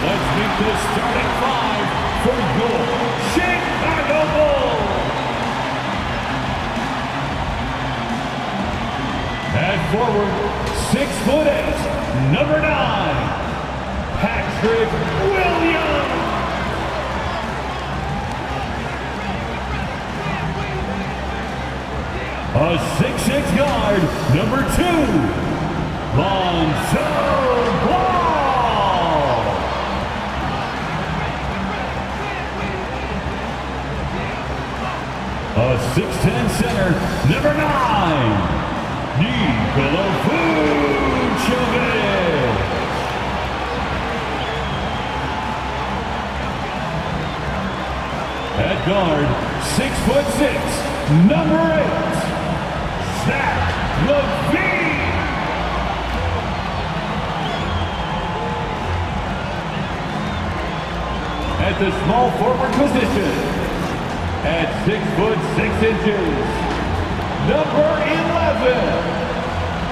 Let's meet the starting five for your Chicago Bulls. At forward, 6'8", number 9, Patrick Williams. A 6'6" guard, number 2, Lonzo Ball. A 6'10" center, number 9, Nikola Vucevic. At guard, 6'6", number 8, Zach LaVine. At the small forward position, at 6'6", number 11,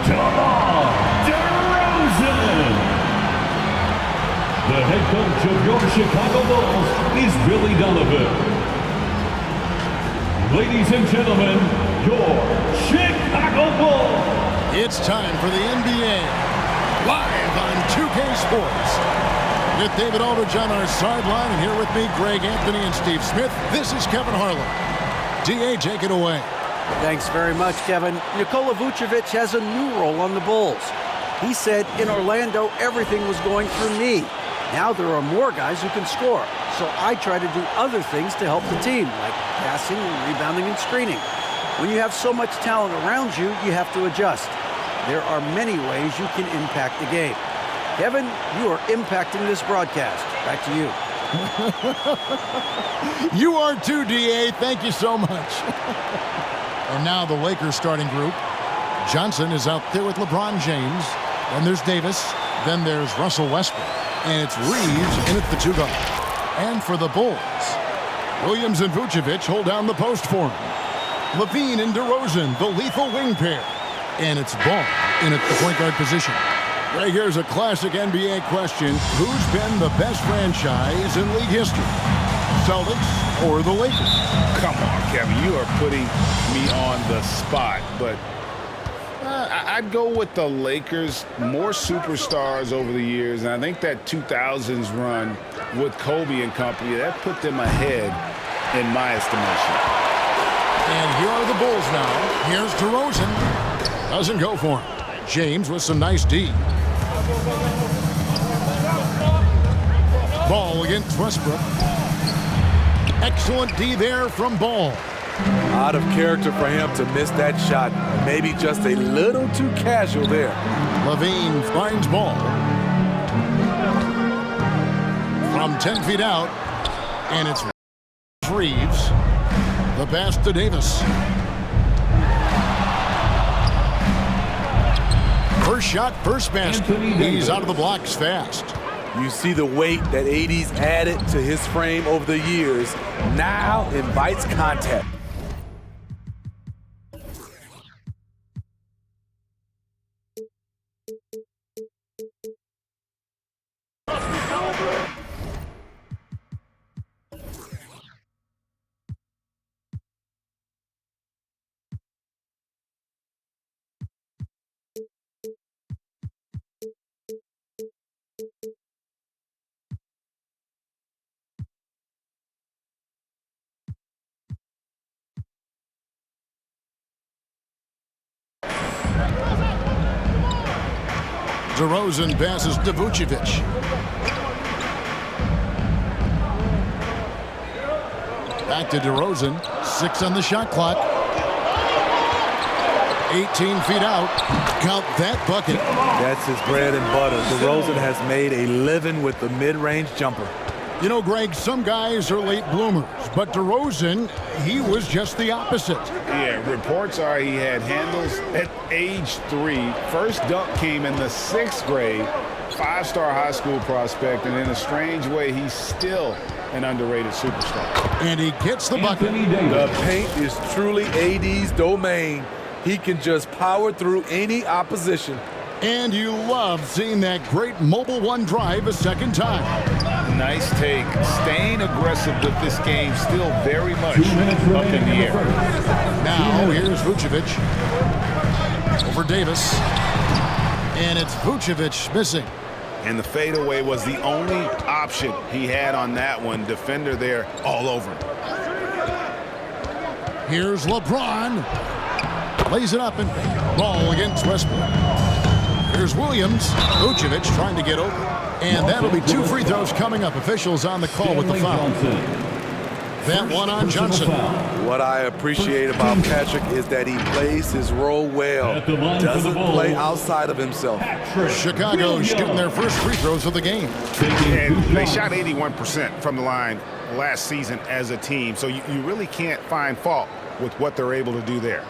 DeMar DeRozan. The head coach of your Chicago Bulls is Billy Donovan. Ladies and gentlemen, your Chicago Bulls. It's time for the NBA, live on 2K Sports. With David Aldridge on our sideline, and here with me, Greg Anthony and Steve Smith, this is Kevin Harlan. DA, take it away. Thanks very much, Kevin. Nikola Vucevic has a new role on the Bulls. He said, in Orlando, everything was going through me. Now there are more guys who can score, so I try to do other things to help the team, like passing and rebounding and screening. When you have so much talent around you, you have to adjust. There are many ways you can impact the game. Kevin, you are impacting this broadcast. Back to you. You are too, DA. Thank you so much. And now the Lakers starting group. Johnson is out there with LeBron James. Then there's Davis. Then there's Russell Westbrook. And it's Reeves in at the 2 guard. And for the Bulls, Williams and Vucevic hold down the post for him. LaVine and DeRozan, the lethal wing pair. And it's Ball in at the point guard position. Right, here's a classic NBA question. Who's been the best franchise in league history? Celtics or the Lakers? Come on, Kevin. You are putting me on the spot, but I'd go with the Lakers. More superstars over the years, and I think that 2000s run with Kobe and company, that put them ahead in my estimation. And here are the Bulls now. Here's DeRozan. Doesn't go for him. James with some nice D. Ball against Westbrook. Excellent D there from Ball. Out of character for him to miss that shot. Maybe just a little too casual there. LaVine finds Ball. From 10 feet out. And it's Reeves. The pass to Davis. First shot, first basket. He's out of the blocks fast. You see the weight that AD's added to his frame over the years. Now invites contact. DeRozan passes to Vucevic. Back to DeRozan. 6 on the shot clock. 18 feet out. Count that bucket. That's his bread and butter. DeRozan has made a living with the mid-range jumper. You know, Greg, some guys are late bloomers, but DeRozan, he was just the opposite. Yeah, reports are he had handles at age 3. First dunk came in the 6th grade. 5-star high school prospect, and in a strange way, he's still an underrated superstar. And he gets the bucket. The paint is truly AD's domain. He can just power through any opposition. And you love seeing that great mobile one drive a second time. Nice take. Staying aggressive with this game, still very much up in the air. Now here's Vucevic over Davis. And it's Vucevic missing. And the fadeaway was the only option he had on that one. Defender there all over him. Here's LeBron. Lays it up and ball against Westbrook. Here's Williams. Vucevic trying to get over. And that'll be 2 free throws coming up. Officials on the call with the foul. That one on Johnson. What I appreciate about Patrick is that he plays his role well. Doesn't play outside of himself. Chicago shooting their first free throws of the game. And they shot 81% from the line last season as a team. So you really can't find fault with what they're able to do there.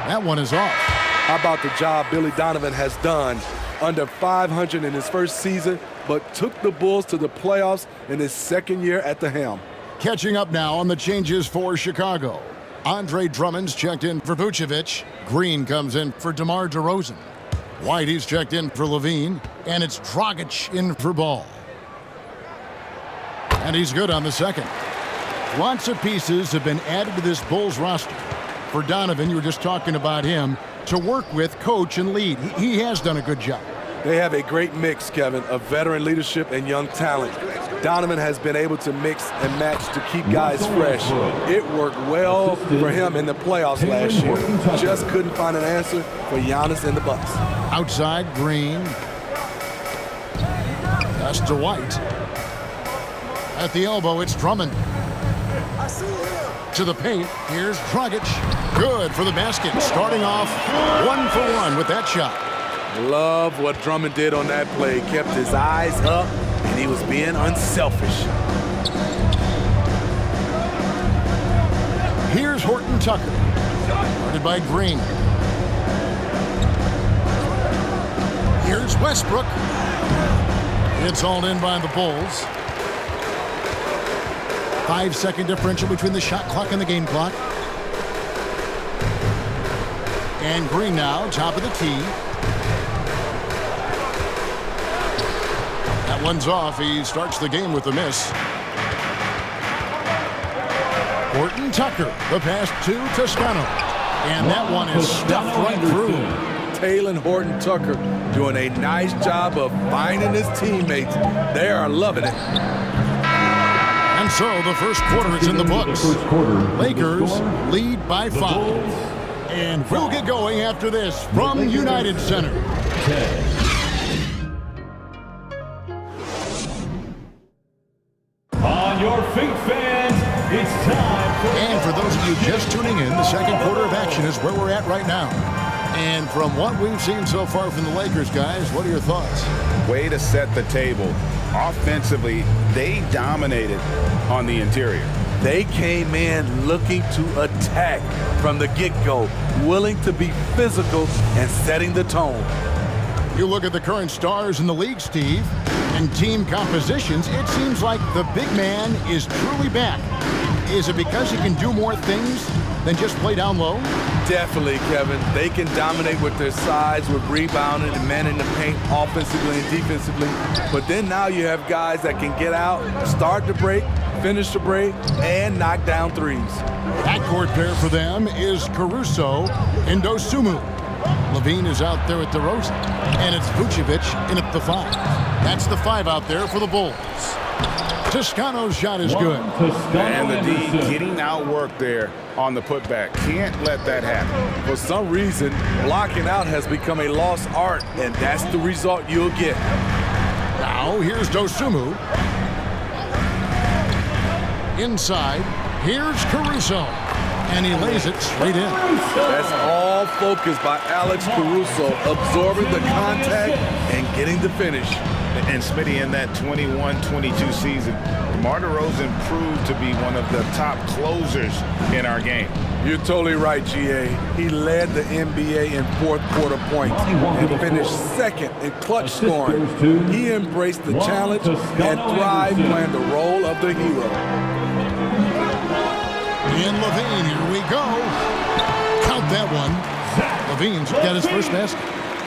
That one is off. How about the job Billy Donovan has done? Under 500 in his first season, but took the Bulls to the playoffs in his second year at the helm. Catching up now on the changes for Chicago. Andre Drummond's checked in for Vucevic. Green comes in for DeMar DeRozan. Whitey's checked in for Levine. And it's Dragic in for Ball. And he's good on the second. Lots of pieces have been added to this Bulls roster. For Donovan, you were just talking about him, to work with, coach, and lead. He has done a good job. They have a great mix, Kevin, of veteran leadership and young talent. Donovan has been able to mix and match to keep guys fresh. It worked well for him in the playoffs last year. Just couldn't find an answer for Giannis and the Bucks. Outside, Green. That's to White. At the elbow, it's Drummond. To the paint, here's Dragic. Good for the basket. Starting off 1 for 1 with that shot. Love what Drummond did on that play. Kept his eyes up, and he was being unselfish. Here's Horton Tucker. Guarded by Green. Here's Westbrook. It's hauled in by the Bulls. 5-second differential between the shot clock and the game clock. And Green now, top of the key. That one's off. He starts the game with a miss. Horton Tucker, the pass to Toscano. And that one is stuffed right through. Taylor Horton Tucker doing a nice job of finding his teammates. They are loving it. And so the first quarter is in the books. Lakers lead by 5. And we'll get going after this from United Center. On your feet, fans, it's time for... And for those of you just tuning in, the second quarter of action is where we're at right now. And from what we've seen so far from the Lakers, guys, what are your thoughts? Way to set the table. Offensively, they dominated on the interior. They came in looking to attack from the get-go, willing to be physical and setting the tone. You look at the current stars in the league, Steve, and team compositions, it seems like the big man is truly back. Is it because he can do more things than just play down low? Definitely, Kevin. They can dominate with their size, with rebounding and manning the paint offensively and defensively. But then now you have guys that can get out, start the break, finish the break, and knock down threes. Backcourt pair for them is Caruso and Dosunmu. Levine is out there at DeRozan, and it's Vucevic in at the 5. That's the 5 out there for the Bulls. Toscano's shot is good. And the D getting outworked there on the putback. Can't let that happen. For some reason, blocking out has become a lost art, and that's the result you'll get. Now here's Dosunmu. Inside, here's Caruso. And he lays it straight in. That's all focused by Alex Caruso, absorbing the contact and getting the finish. And Smitty, in that 21-22 season, DeMar DeRozan proved to be one of the top closers in our game. You're totally right, GA. He led the NBA in fourth quarter points and finished second in clutch scoring. He embraced the challenge and thrived playing the role of the hero. In Levine, here we go. Count that one. Levine's got his first basket.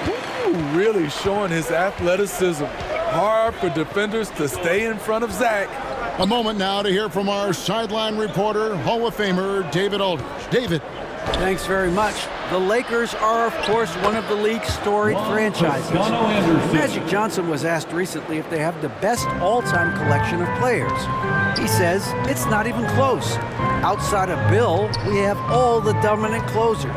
Ooh, really showing his athleticism. Hard for defenders to stay in front of Zach. A moment now to hear from our sideline reporter, Hall of Famer David Aldridge. David. Thanks very much. The Lakers are, of course, one of the league's storied franchises. Magic Johnson was asked recently if they have the best all-time collection of players. He says it's not even close. Outside of Bill, we have all the dominant closers.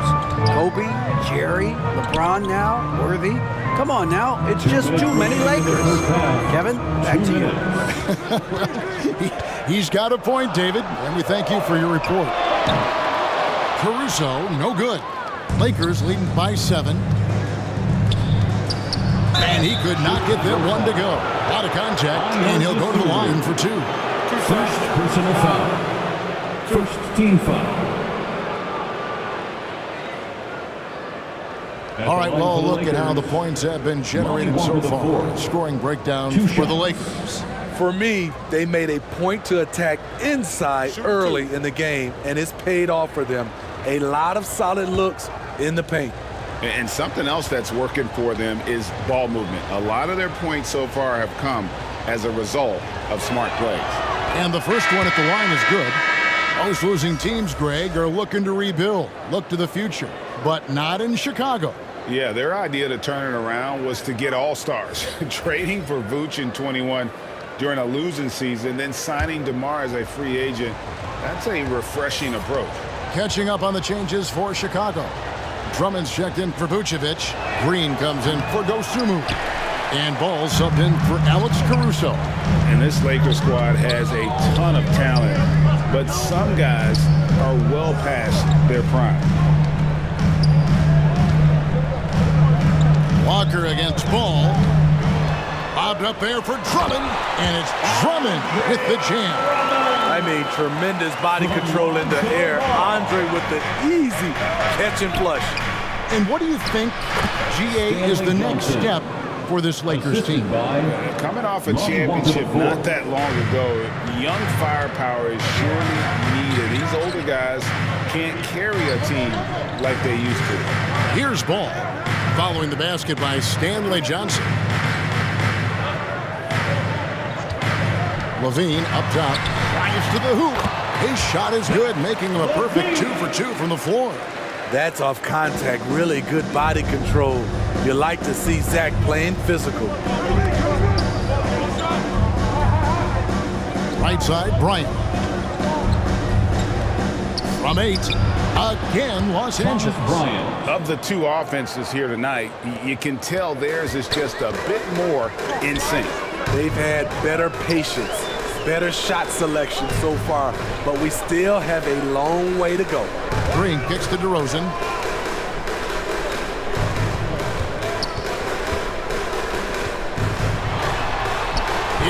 Kobe, Jerry, LeBron now, Worthy. Come on now, it's just too many Lakers. Kevin, back to you. He's got a point, David, and we thank you for your report. Caruso, no good. Lakers leading by 7. And he could not get that one to go. Out of contact, and he'll go to the line for 2. First personal foul. First team foul. All right, well, look at how the points have been generated so far. Scoring breakdown for the Lakers. For me, they made a point to attack inside early in the game, and it's paid off for them. A lot of solid looks in the paint. And something else that's working for them is ball movement. A lot of their points so far have come as a result of smart plays. And the first one at the line is good. Most losing teams, Greg, are looking to rebuild, look to the future, but not in Chicago. Yeah, their idea to turn it around was to get all-stars. Trading for Vooch in 21 during a losing season, then signing DeMar as a free agent, that's a refreshing approach. Catching up on the changes for Chicago. Drummond's checked in for Vucevic. Green comes in for Dosunmu. And Ball subbed in for Alex Caruso. And this Lakers squad has a ton of talent, but some guys are well past their prime. Walker against Ball. Bobbed up there for Drummond, and it's Drummond with the jam. I mean, tremendous body control in the air. Andre with the easy catch and flush. And what do you think, GA, is the next step for this Lakers team? Coming off a championship not that long ago, young firepower is surely needed. These older guys can't carry a team like they used to. Here's Ball, following the basket by Stanley Johnson. Levine up top, drives to the hoop. His shot is good, making him a perfect 2 for 2 from the floor. That's off contact, really good body control. You like to see Zach playing physical. Right side, Bryant. From 8, again, Los Angeles. Of the two offenses here tonight, you can tell theirs is just a bit more in sync. They've had better patience, better shot selection so far, but we still have a long way to go. Green kicks to DeRozan.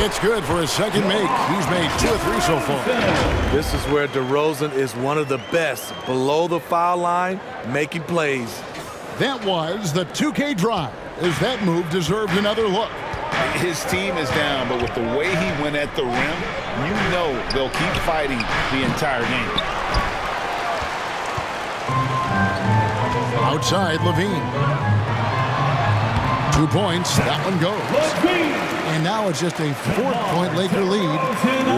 It's good for his second make. He's made 2 of 3 so far. This is where DeRozan is one of the best, below the foul line, making plays. That was the 2K drive, as that move deserved another look. His team is down, but with the way he went at the rim, you know they'll keep fighting the entire game. Outside, Levine. 2 points, that one goes. And now it's just a 4-point Laker lead.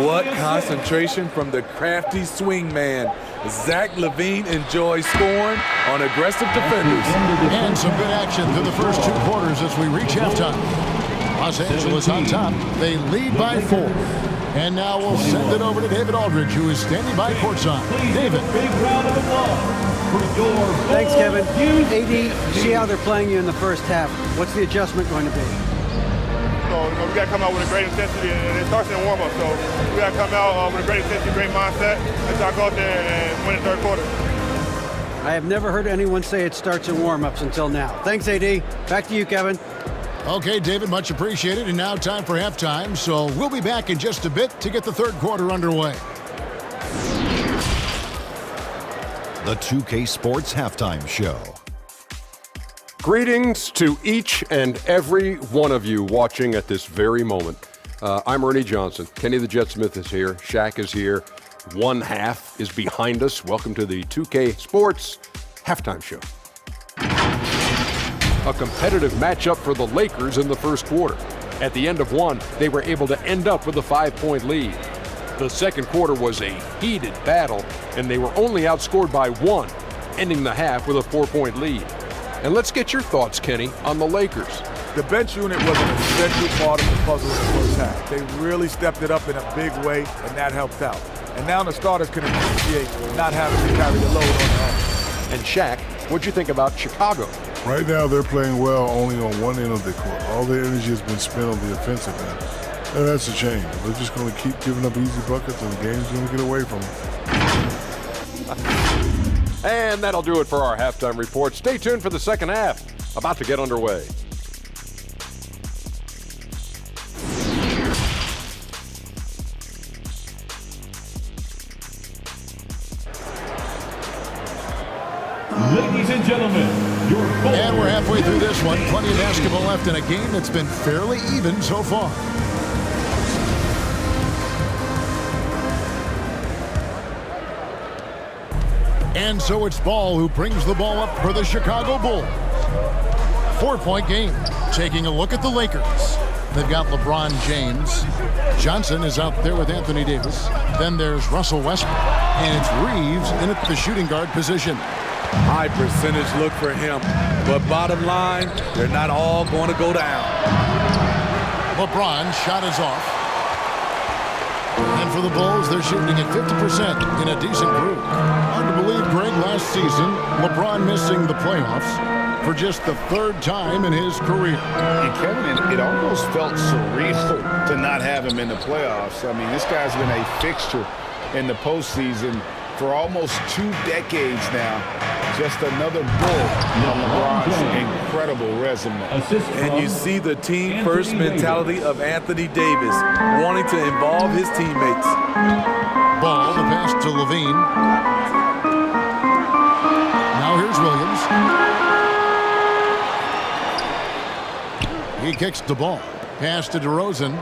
What concentration from the crafty swing man. Zach LaVine enjoys scoring on aggressive defenders. And some good action through the first 2 quarters as we reach halftime. Los Angeles on top. They lead by 4. And now we'll send it over to David Aldridge, who is standing by courtside. David. Big round of applause for your Thanks, Kevin. AD, see how they're playing you in the first half. What's the adjustment going to be? So we got to come out with a great intensity, and it starts in warm-up. So we got to come out with a great intensity, great mindset, and try to go out there and win the third quarter. I have never heard anyone say it starts in warm-ups until now. Thanks, AD. Back to you, Kevin. Okay, David, much appreciated. And now time for halftime. So we'll be back in just a bit to get the third quarter underway. The 2K Sports Halftime Show. Greetings to each and every one of you watching at this very moment. I'm Ernie Johnson. Kenny the Jet Smith is here. Shaq is here. One half is behind us. Welcome to the 2K Sports Halftime Show. A competitive matchup for the Lakers in the first quarter. At the end of one, they were able to end up with a 5-point lead. The second quarter was a heated battle, and they were only outscored by one, ending the half with a 4-point lead. And let's get your thoughts, Kenny, on the Lakers. The bench unit was an essential part of the puzzle in the first half. They really stepped it up in a big way, and that helped out. And now the starters can appreciate not having to carry the load on their own. And Shaq, what'd you think about Chicago? Right now, they're playing well only on one end of the court. All their energy has been spent on the offensive end. And that's a change. They're just going to keep giving up easy buckets, and the game's going to get away from them. And that'll do it for our halftime report. Stay tuned for the second half, about to get underway. Ladies and gentlemen, your And we're halfway through this one. Plenty of basketball left in a game that's been fairly even so far. And so it's Ball who brings the ball up for the Chicago Bulls. 4-point game. Taking a look at the Lakers. They've got LeBron James. Johnson is out there with Anthony Davis. Then there's Russell Westbrook. And it's Reeves in at the shooting guard position. High percentage look for him. But bottom line, they're not all going to go down. LeBron's shot is off. And for the Bulls, they're shooting at 50% in a decent group. Hard to believe, Greg, last season, LeBron missing the playoffs for just the third time in his career. And Kevin, it almost felt surreal to not have him in the playoffs. I mean, this guy's been a fixture in the postseason for almost 2 decades now. Just another bull on LeBron's incredible resume. And you see the team-first mentality of Anthony Davis, wanting to involve his teammates. Ball, the pass to Levine. Now here's Williams. He kicks the ball. Pass to DeRozan.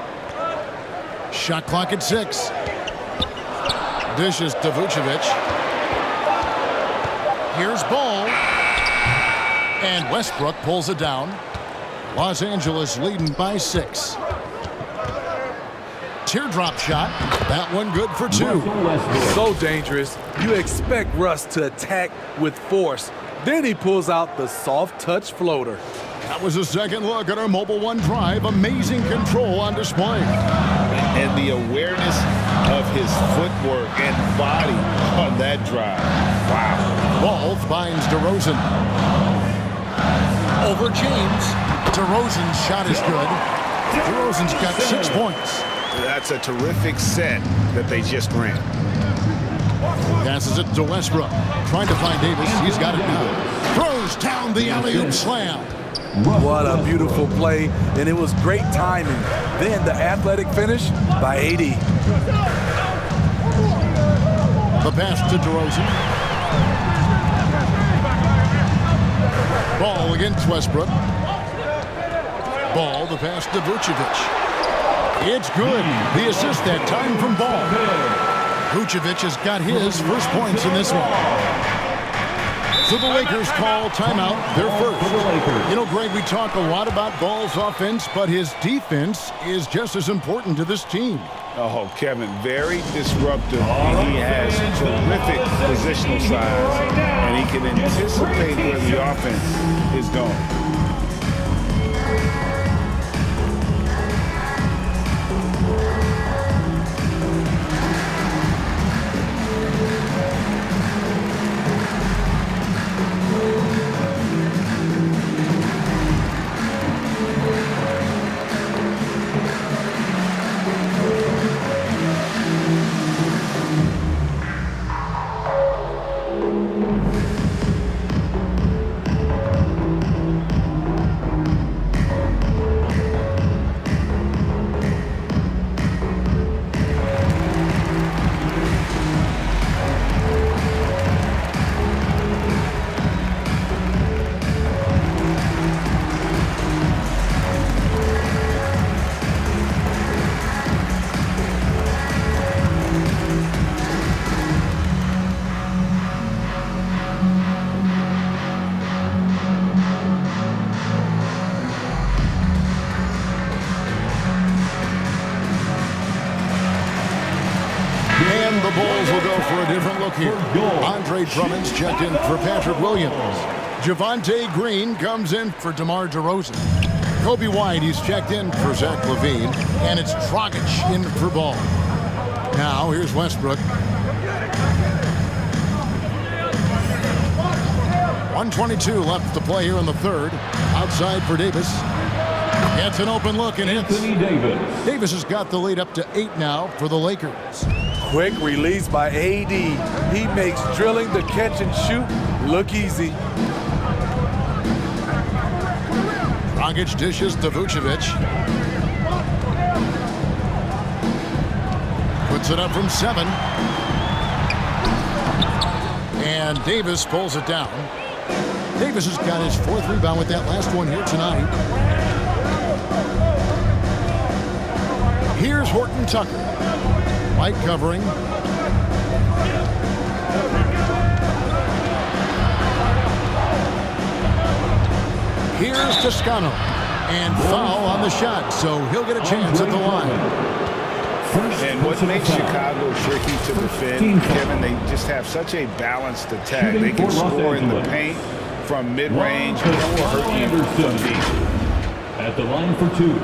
Shot clock at 6. Dishes to Vucevic. Here's Ball. And Westbrook pulls it down. Los Angeles leading by 6. Teardrop shot. That one good for 2. So dangerous. You expect Russ to attack with force. Then he pulls out the soft touch floater. That was a second look at our Mobile One drive. Amazing control on display. And the awareness of his footwork and body on that drive. Wow. Ball finds DeRozan. Over James. DeRozan's shot is good. DeRozan's got 6 points. That's a terrific set that they just ran. Passes it to Westbrook. Trying to find Davis. He's got it now. Throws down the alley-oop slam. What a beautiful play, and it was great timing. Then the athletic finish by AD. The pass to DeRozan. Ball against Westbrook. Ball, the pass to Vucevic. It's good. The assist that time from Ball. Vucevic has got his first points in this one. So the Lakers call timeout, their first. You know, Greg, we talk a lot about Ball's offense, but his defense is just as important to this team. Oh, Kevin, very disruptive. He has terrific positional size, and he can anticipate where the offense is going. a different look here. Andre Drummond's checked in for Patrick Williams. Javonte Green comes in for DeMar DeRozan. Kobe White, he's checked in for Zach LaVine. And it's Dragic in for Ball. Now, here's Westbrook. 1:22 left to play here in the third. Outside for Davis. Gets an open look and hits. Davis has got the lead up to 8 now for the Lakers. Quick release by AD. He makes drilling the catch and shoot look easy. Dragic dishes to Vucevic. Puts it up from 7. And Davis pulls it down. Davis has got his 4th rebound with that last one here tonight. Here's Horton Tucker. White covering. Here's Toscano. And foul on the shot, so he'll get a chance at the line. And what makes Chicago tricky to defend, Kevin, they just have such a balanced attack. They can score in the paint from mid-range or hurt you from deep. At the line for 2.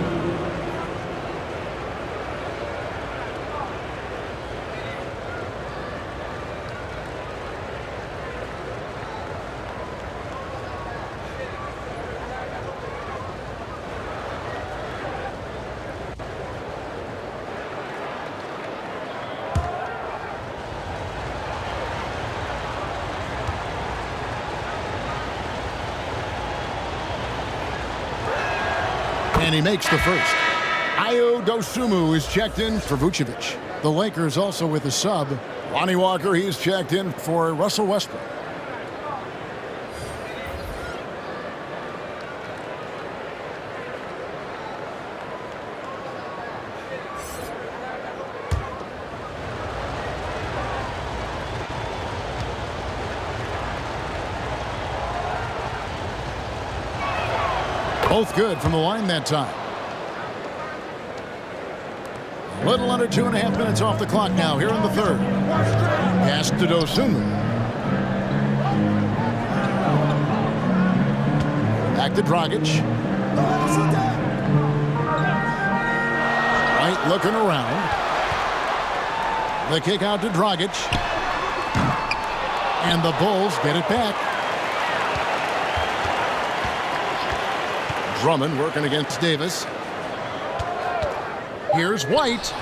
And he makes the first. Ayo Dosunmu is checked in for Vucevic. The Lakers also with a sub. Lonnie Walker, he's checked in for Russell Westbrook. Both good from the line that time. A little under 2.5 minutes off the clock now here in the third. Pass to Dosunmu. Back to Dragic. White looking around. The kick out to Dragic. And the Bulls get it back. Drummond working against Davis. Here's White.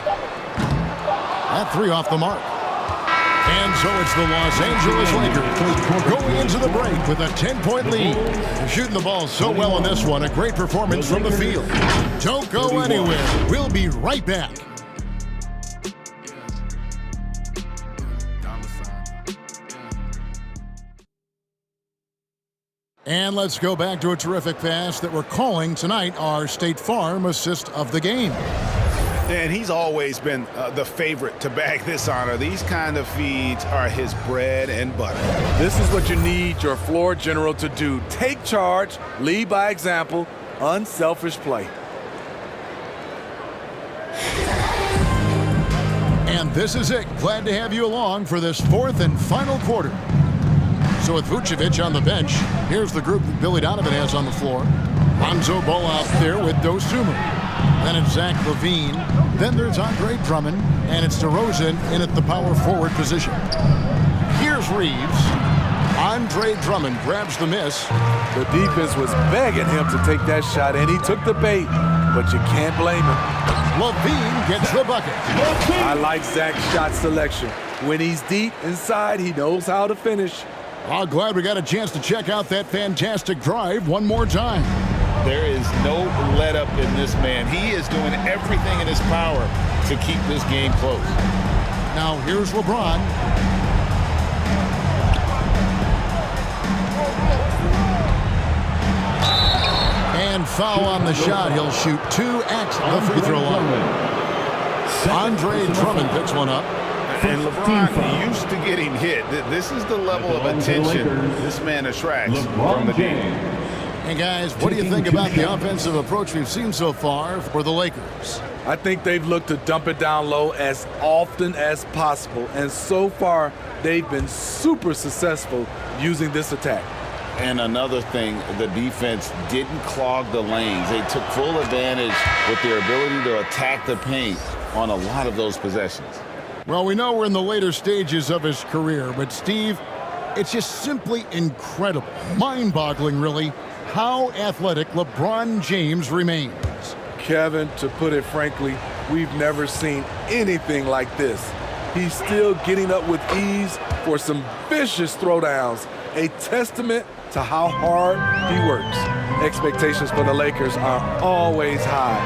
That 3 off the mark. And so it's the Los Angeles Lakers going into the break with a 10-point lead. They're shooting the ball so well in this one. A great performance from the field. Don't go anywhere. We'll be right back. And let's go back to a terrific pass that we're calling tonight our State Farm assist of the game. And he's always been the favorite to bag this honor. These kind of feeds are his bread and butter. This is what you need your floor general to do. Take charge, lead by example, unselfish play. And this is it. Glad to have you along for this 4th and final quarter. So with Vucevic on the bench, here's the group that Billy Donovan has on the floor. Lonzo Ball out there with Dosunmu. Then it's Zach LaVine. Then there's Andre Drummond. And it's DeRozan in at the power forward position. Here's Reeves. Andre Drummond grabs the miss. The defense was begging him to take that shot, and he took the bait. But you can't blame him. LaVine gets the bucket. I like Zach's shot selection. When he's deep inside, he knows how to finish. Oh, glad we got a chance to check out that fantastic drive one more time. There is no let up in this man. He is doing everything in his power to keep this game close. Now here's LeBron. And foul on the shot. He'll shoot 2 at the free throw line. Andre Drummond picks one up. And LeBron used to getting hit. This is the level of attention this man attracts from the game. Hey guys, what do you think about the offensive approach we've seen so far for the Lakers? I think they've looked to dump it down low as often as possible, and so far they've been super successful using this attack. And another thing, the defense didn't clog the lanes. They took full advantage with their ability to attack the paint on a lot of those possessions. Well, we know we're in the later stages of his career, but Steve, it's just simply incredible, mind-boggling really, how athletic LeBron James remains. Kevin, to put it frankly, we've never seen anything like this. He's still getting up with ease for some vicious throwdowns, a testament to how hard he works. Expectations for the Lakers are always high,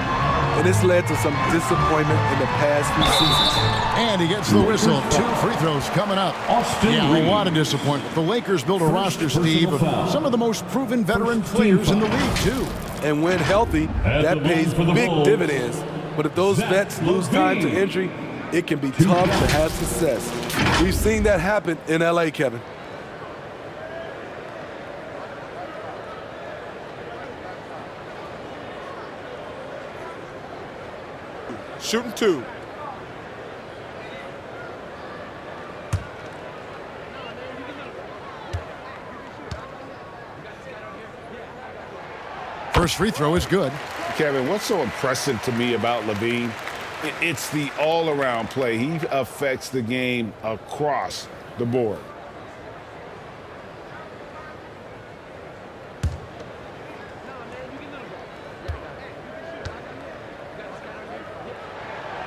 and it's led to some disappointment in the past few seasons. And he gets the whistle. 2 free throws coming up. Yeah, a lot of disappointment. The Lakers build a roster, Steve, of some of the most proven veteran players in the league, too. And when healthy, that pays big dividends. But if those vets lose time to injury, it can be tough to have success. We've seen that happen in LA, Kevin. Shooting 2. First free throw is good. Kevin, what's so impressive to me about Levine? It's the all-around play. He affects the game across the board.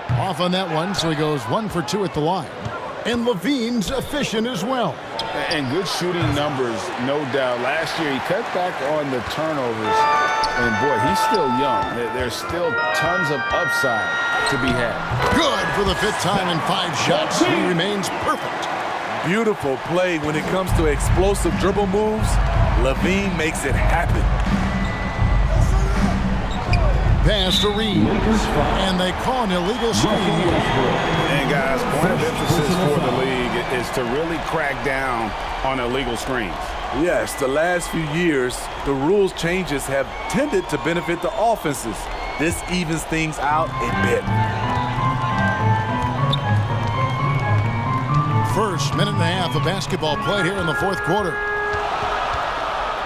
Off on that one, so he goes 1 for 2 at the line. And Levine's efficient as well. And good shooting numbers, no doubt. Last year, he cut back on the turnovers. And, boy, he's still young. There's still tons of upside to be had. Good for the 5th time in 5 shots. He remains perfect. Beautiful play when it comes to explosive dribble moves. Levine makes it happen. Pass to Reeves. And they call an illegal screen. And, guys, point of emphasis for the league is to really crack down on illegal screens. Yes, the last few years, the rules changes have tended to benefit the offenses. This evens things out a bit. First minute and a half of basketball played here in the 4th quarter.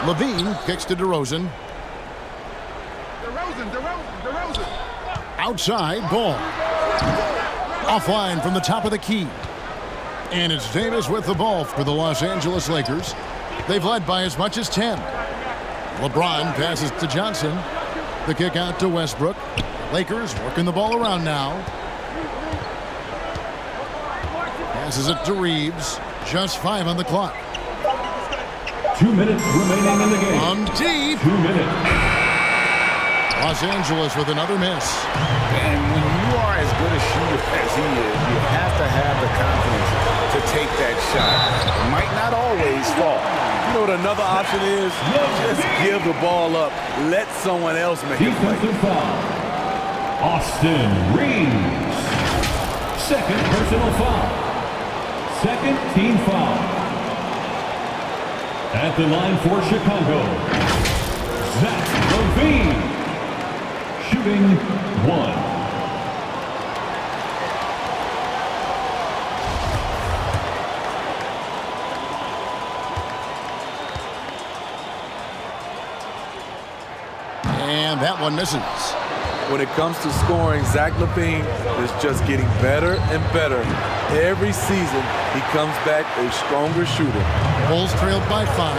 Levine kicks to DeRozan. Outside, ball. Offline from the top of the key. And it's Davis with the ball for the Los Angeles Lakers. They've led by as much as 10. LeBron passes to Johnson. The kick out to Westbrook. Lakers working the ball around now. Passes it to Reeves. Just 5 on the clock. 2 minutes remaining in the game. On deep. 2 minutes. Los Angeles with another miss. And when you are as good a shooter as he is, you have to have the confidence to take that shot. It might not always fall. You know what another option is? Just give the ball up. Let someone else make it play. Defensive foul. Austin Reeves. 2nd personal foul. 2nd team foul. At the line for Chicago, Zach LaVine. Shooting 1. And that one misses. When it comes to scoring, Zach LaVine is just getting better and better. Every season, he comes back a stronger shooter. Bulls trailed by 5.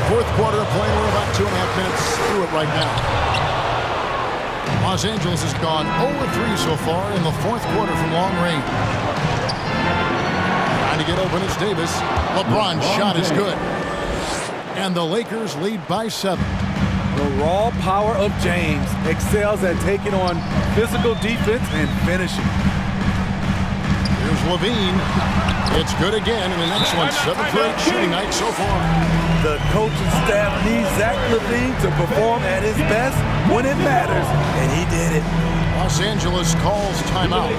4th quarter of play. We're about 2.5 minutes through it right now. Los Angeles has gone 0-3 so far in the 4th quarter from long range. Trying to get open is Davis. LeBron's shot is good. And the Lakers lead by 7. The raw power of James excels at taking on physical defense and finishing. Here's Levine. It's good again in an excellent 7th grade shooting night so far. The coaching staff needs Zach LaVine to perform at his best when it matters, and he did it. Los Angeles calls timeout.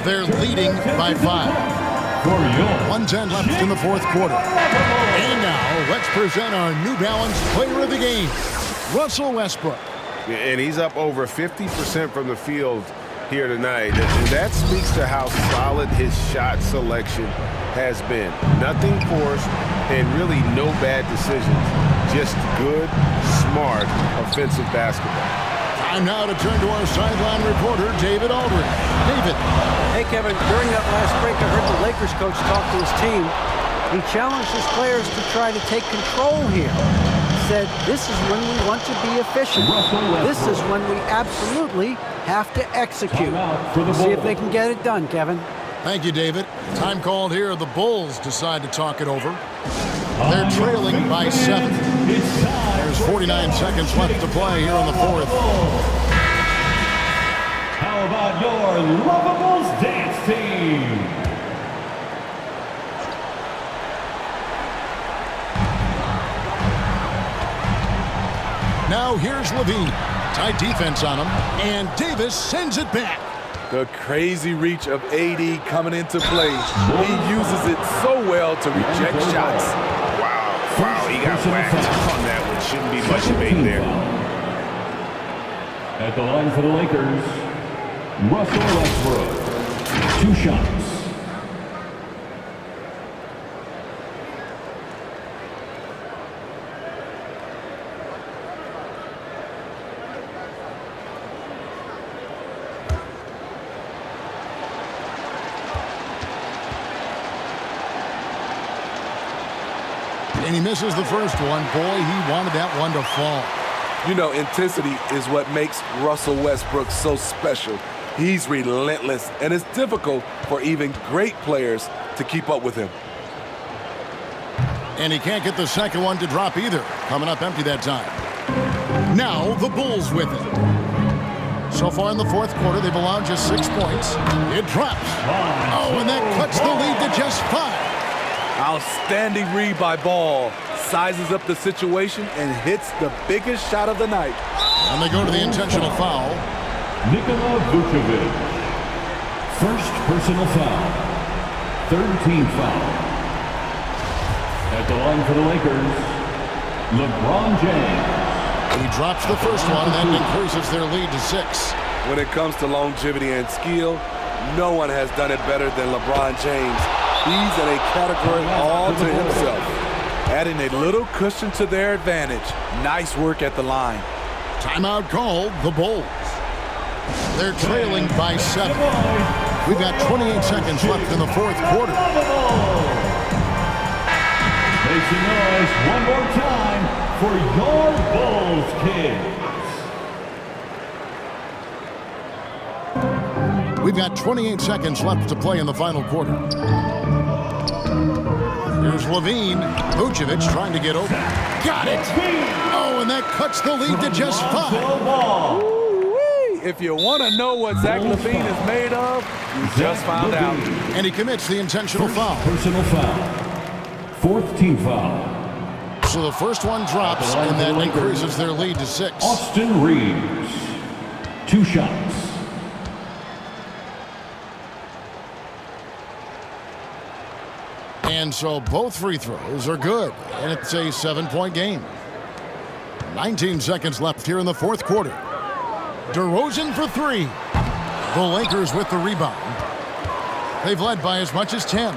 They're leading by 5. 1:10 left in the 4th quarter. And now, let's present our New Balance Player of the Game. Russell Westbrook. And he's up over 50% from the field here tonight. And that speaks to how solid his shot selection has been. Nothing forced and really no bad decisions. Just good, smart, offensive basketball. Time now to turn to our sideline reporter, David Aldridge. David. Hey, Kevin, during that last break, I heard the Lakers coach talk to his team. He challenged his players to try to take control here. He said, this is when we want to be efficient. This is when we absolutely have to execute. See if they can get it done, Kevin. Thank you, David. Time called here. The Bulls decide to talk it over. They're trailing by 7. There's 49 seconds left to play here in the fourth. How about your Lovables dance team? Now here's Levine. Tight defense on him, and Davis sends it back. The crazy reach of AD coming into play. He uses it so well to reject shots. Wow, he got whacked on that one. Shouldn't be much debate there. At the line for the Lakers, Russell Westbrook. 2 shots. And he misses the first one. Boy, he wanted that one to fall. You know, intensity is what makes Russell Westbrook so special. He's relentless, and it's difficult for even great players to keep up with him. And he can't get the second one to drop either. Coming up empty that time. Now the Bulls with it. So far in the fourth quarter, they've allowed just 6 points. It drops. Oh, and that cuts the lead to just 5. Outstanding read by Ball. Sizes up the situation and hits the biggest shot of the night. And they go to the intentional foul. Nikola Vucevic. First personal foul. 3rd team foul. At the line for the Lakers, LeBron James. He drops the first one, then increases their lead to 6. When it comes to longevity and skill, no one has done it better than LeBron James. He's in a category all to himself, adding a little cushion to their advantage. Nice work at the line. Timeout called, the Bulls. They're trailing by 7. We've got 28 seconds left in the fourth quarter. Make some noise one more time for your Bulls, kids. We've got 28 seconds left to play in the final quarter. Here's Levine. Vucevic trying to get over. Got it! Oh, and that cuts the lead to just 5. Ooh-wee. If you want to know what Zach LaVine is made of, you just found out. And he commits the intentional foul. Personal foul. 4th team foul. So the first one drops, and that increases their lead to 6. Austin Reeves. 2 shots. And so both free throws are good, and it's a 7-point game. 19 seconds left here in the fourth quarter. DeRozan for 3. The Lakers with the rebound. They've led by as much as 10.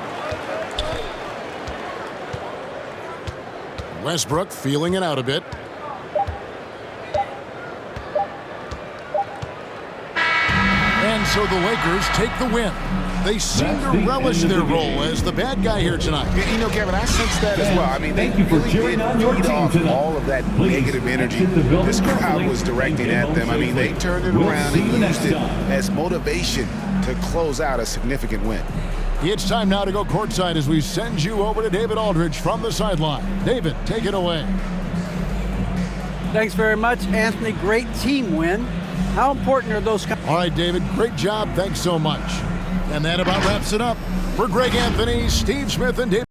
Westbrook feeling it out a bit. And so the Lakers take the win. They seem to relish their role as the bad guy here tonight. You know, Kevin, I sense that as well. I mean, they Thank you for really cheering did on your feed team off tonight. all of that Please negative energy exit the building this crowd carefully was directing and at get them. I home mean, they safely. turned it We'll around see you and next used it time. as motivation to close out a significant win. It's time now to go courtside as we send you over to David Aldridge from the sideline. David, take it away. Thanks very much, Anthony. Great team win. How important are those? All right, David, great job. Thanks so much. And that about wraps it up. For Greg Anthony, Steve Smith, and David